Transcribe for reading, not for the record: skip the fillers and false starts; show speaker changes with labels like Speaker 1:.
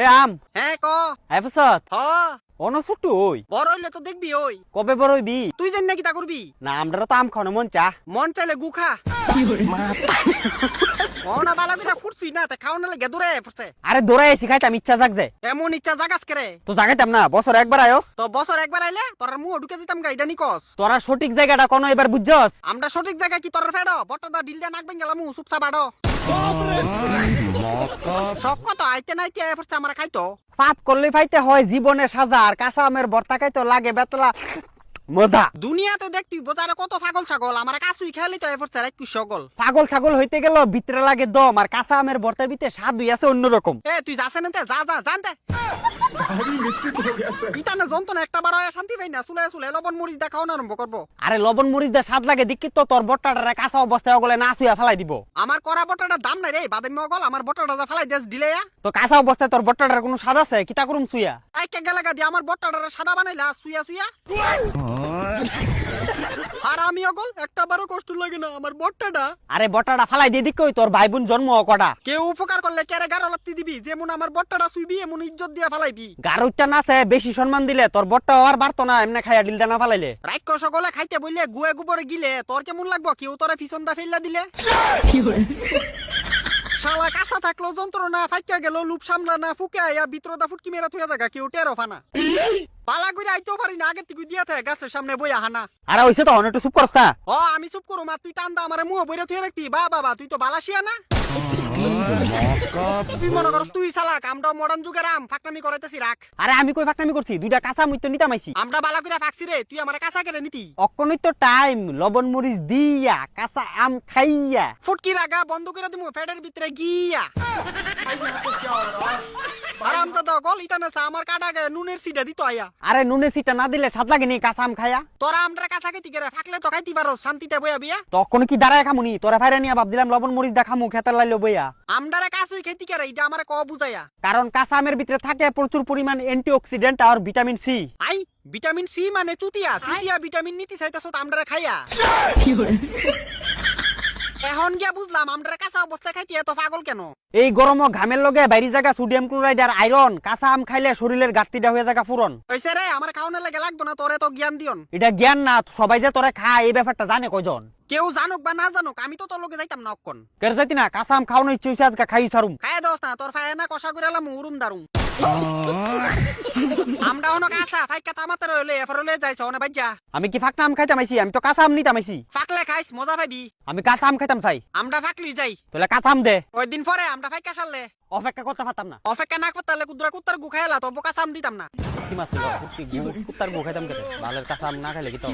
Speaker 1: এ আম
Speaker 2: হ্যাঁ ক
Speaker 1: আইফসত
Speaker 2: হ
Speaker 1: অন ছুটু ওই
Speaker 2: বড় হইলে তো দেখবি ওই
Speaker 1: কবে বড় হইবি
Speaker 2: তুই জানি না কিতা করবি
Speaker 1: না আমরা তো আম খাওয়ানো মন চা
Speaker 2: মন চাইলে গুখা না বালা কিতা ফুটছি না তা খাওয়া নালে গেদুরে ফুটছে
Speaker 1: আরে দৌড়াই আইছি খাইতাম ইচ্ছা জাগছে
Speaker 2: এমন ইচ্ছা জাগাস করে
Speaker 1: তো জাগাইতাম না বছর একবার আয়স
Speaker 2: তো বছর একবার আইলে তোর মুখ ঢুকে দিতাম গাইডা নিকস
Speaker 1: তোরা সঠিক জায়গাটা কোনো এবার বুঝছস
Speaker 2: আমরা সঠিক জায়গায় কি তোর ফেড়ো বটটা দা ডিল দিয়া নাক বেঙ্গেলাম সুপসা বাড়ো শক্ক তো আইতে নাইতে ফুটছে আমরা খাইতো
Speaker 1: পাপ করলে ফাইতে হয় জীবনে সাজা আর কাঁচা আমের ভর্তা খাইতো লাগে বেতলা মজা
Speaker 2: দুনিয়াতে দেখতি বাজারে কত পাগল ছাগল আমার কাছুই খেলি তো এফোর্ট ছাড়া একটু সকল
Speaker 1: পাগল ছাগল হইতে গেল ভিতরে লাগে দম আর কাঁচা আমের ভর্তার ভিতরে স্বাদ হই আছে অন্যরকম
Speaker 2: এ তুই যাস না যা যা জানতে ইতানে যন্ত্রণা একটা বার হয় শান্তি পাই না চুলে লবণ মরিচ দেখাও না আরম্ভ করবো
Speaker 1: আরে লবণ মরিচ দিয়ে স্বাদ লাগে দেখি তো তোর বট্টাটা কাঁচা অবস্থায় ওগুলো না শুয়ে ফেলাই দিব
Speaker 2: আমার করা বটাটার দাম নাই রে বাদামি মগল আমার বটাটা যা ফেলাই দেস দিলে
Speaker 1: তো কাঁচা অবস্থায় তোর বট্টাটার কোনো স্বাদ আছে কিতা করুম শুয়া
Speaker 2: আইকে গেলাগা দিয়ে আমার বটাটার সাদা বানাইলা সুইয়া সুইয়া আর আমি অগল একটা বারও কষ্ট লাগে না আমার বট্টাটা
Speaker 1: আরে বট্টাটা ফালাই দিয়ে দিক তোর ভাই বোন জন্ম কটা
Speaker 2: কেউ উপকার করলে কেরে গারো লাত্তি দিবি যেমন আমার বট্টাটা সুইবি এমন ইজ্জত দিয়া ফেলাইবি
Speaker 1: গারুটা নাচে বেশি সম্মান দিলে তোর বট্টা আর বাড়তো না এমনি খাইয়া ডিলটা না ফালাইলে
Speaker 2: রাক্ষস সকলে খাইতে বললে গুয়ে গোবরে গিলে তোর কেমন লাগবো কেউ তোরে ফিসন্দা ফেললা দিলে শালা কাঁচা থাকলো যন্ত্রণা ফাইকা গেল লুপ সামলা না ফুকে আইয়া ভিতরদা ফুটকি মেরা থুয়া জায়গা কেউ টেরো ফানা পালা কইরা আইতেও পারি না আগের থেকে দিয়া থাকে গাছের সামনে বইয়া হানা
Speaker 1: আরে হইছে তো অনেকটা চুপ করছ না
Speaker 2: ও আমি চুপ করু মা তুই টান্দা আমার মুহ বইরা থুয়া রাখতি বা বাবা তুই তো বালাসিয়া না তুই মনে করস তুই চালাক আমরা মডার্ন যুগের আম ফাকনামি করাইতেছি রাখ
Speaker 1: আরে আমি কই ফাকনামি করছি দুইটা কাঁচা মুই তো নিতাম আইছি
Speaker 2: আমরা বালা কইরা ফাকছি রে তুই আমার কাঁচা কেড়ে নিতি
Speaker 1: অক্ষণই তো টাইম লবণ মরিচ দিয়া কাঁচা আম খাইয়া
Speaker 2: ফুটকি রাগা বন্ধ করে দিমু ফেডের ভিতরে গিয়া আরাম দাদা গল ইতানে আমার কাটা গে নুনের সিটা দিত আয়া
Speaker 1: আরে নুনে সিটা না দিলে স্বাদ লাগে নি কাঁচা আম খাইয়া
Speaker 2: তোরা আমরা কাঁচা খাইতি গেরে ফাকলে তো খাইতি পারো শান্তিতে বইয়া বিয়া
Speaker 1: তখন কি দাঁড়ায় খামুনি তোরা ফাইরা নিয়া ভাবছিলাম লবণ মরিচ দা খামু খেতে লাইলো বইয়া
Speaker 2: আমদারে কাছুই খাইতি গেরে এটা আমারে ক বুঝাইয়া
Speaker 1: কারণ কাঁচা আমের ভিতরে থাকে প্রচুর পরিমাণ অ্যান্টিঅক্সিডেন্ট আর ভিটামিন সি
Speaker 2: আই ভিটামিন সি মানে চুতিয়া ভিটামিন নিতি চাইতাছ আমদারে খাইয়া এখন গিয়া বুঝলাম আমদারে কাঁচা অবস্থায় খাইতি এত পাগল কেন
Speaker 1: এই গরম ঘামের লগে বাইরে জায়গা সোডিয়াম ক্লোরাইড আর আয়রন কাঁচা আম খাইলে শরীরের ঘাটতিটা হয়ে জায়গা পূরণ
Speaker 2: হইছে রে আমার খাওয়ানোর লাগে লাগতো না তোরে তো জ্ঞান দিয়ন
Speaker 1: এটা জ্ঞান না সবাই যে তোরা খায় এই ব্যাপারটা জানে কয়জন
Speaker 2: কেউ জানুক বা না জানুক আমি তো তোর লগে যাইতাম না অক্ষণ
Speaker 1: কেন যাইতি না কাঁচা আম খাওয়ানো ইচ্ছে হইছে আজকে খাই ছাড়ুম
Speaker 2: খাইয়া দোস না তোর ফায় না কষা করে এলাম উরুম দারুম আমরা হনো কাঁচা ফাইকা তামাতে রইলে এফরলে যাইছ অনে বাজ্জা
Speaker 1: আমি কি ফাঁকনা আম খাইতাম আইছি আমি তো কাঁচা আম নিতাম আইছি
Speaker 2: ফাকলে খাইস মজা পাইবি
Speaker 1: আমি কাঁচা আম খাইতাম চাই
Speaker 2: আমরা ফাকলি যাই
Speaker 1: তাহলে কাঁচা আম দে
Speaker 2: ওই দিন পরে আমরা ফাইকা সারলে
Speaker 1: অপেক্ষা করতে পারতাম না
Speaker 2: অপেক্ষা না করতে হলে কুদ্রা কুত্তার গু খাইলা তো বোকা সাম দিতাম না
Speaker 1: কি মাছ কুত্তার গু খাইতাম কেটে ভালের কাঁচা আম না খাইলে কি তো